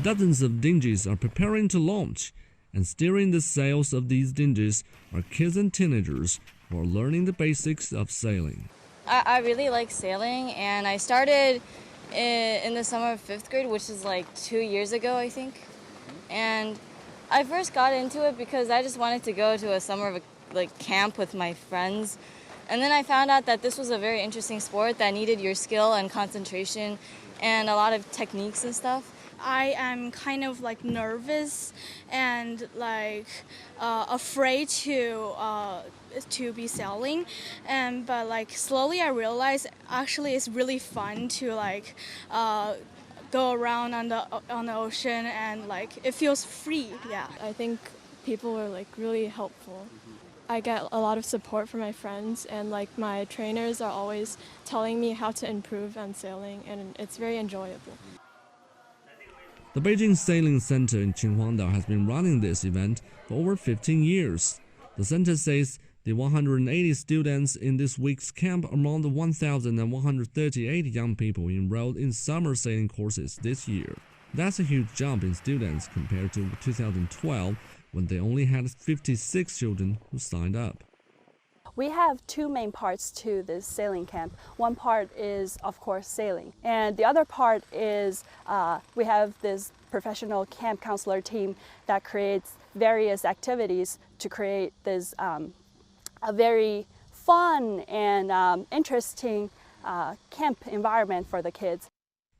Dozens of dinghies are preparing to launch, and steering the sails of these dinghies are kids and teenagers who are learning the basics of sailing. I really like sailing, and I started in the summer of 5th grade, which is like 2 years ago, I think. And I first got into it because I just wanted to go to a summer camp with my friends. And then I found out that this was a very interesting sport that needed your skill and concentration and a lot of techniques and stuff. I am kind of nervous and afraid to be sailing, but slowly I realized actually it's really fun to go around on the ocean, and it feels free. Yeah, I think people were really helpful. I get a lot of support from my friends, and my trainers are always telling me how to improve on sailing, and it's very enjoyable. The Beijing Sailing Center in Qinhuangdao has been running this event for over 15 years. The center says the 180 students in this week's camp are among the 1,138 young people enrolled in summer sailing courses this year. That's a huge jump in students compared to 2012, when they only had 56 children who signed up. We have two main parts to this sailing camp. One part is, of course, sailing. And the other part is we have this professional camp counselor team that creates various activities to create this a very fun and interesting camp environment for the kids.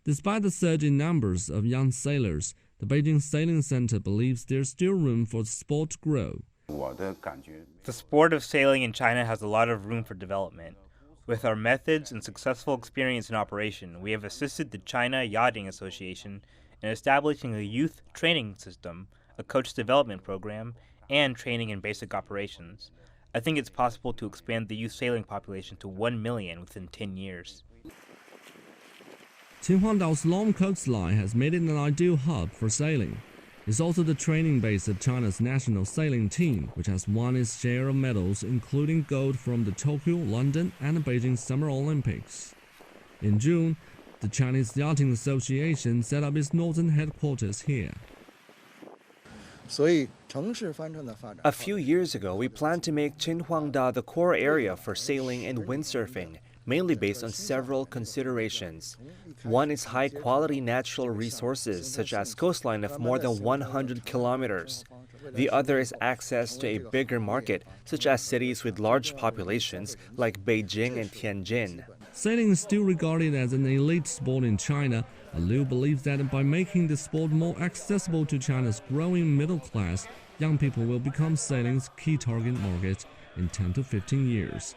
Despite the surge in numbers of young sailors, the Beijing Sailing Center believes there's still room for the sport to grow. The sport of sailing in China has a lot of room for development. With our methods and successful experience in operation, we have assisted the China Yachting Association in establishing a youth training system, a coach development program, and training in basic operations. I think it's possible to expand the youth sailing population to 1 million within 10 years. Qinhuangdao's long coastline has made it an ideal hub for sailing. It's also the training base of China's national sailing team, which has won its share of medals, including gold from the Tokyo, London, and Beijing Summer Olympics. In June, the Chinese Yachting Association set up its northern headquarters here. A few years ago, we planned to make Qinhuangdao the core area for sailing and windsurfing, mainly based on several considerations. One is high-quality natural resources, such as coastline of more than 100 kilometers. The other is access to a bigger market, such as cities with large populations like Beijing and Tianjin. Sailing is still regarded as an elite sport in China, and Liu believes that by making the sport more accessible to China's growing middle class, young people will become sailing's key target market in 10 to 15 years.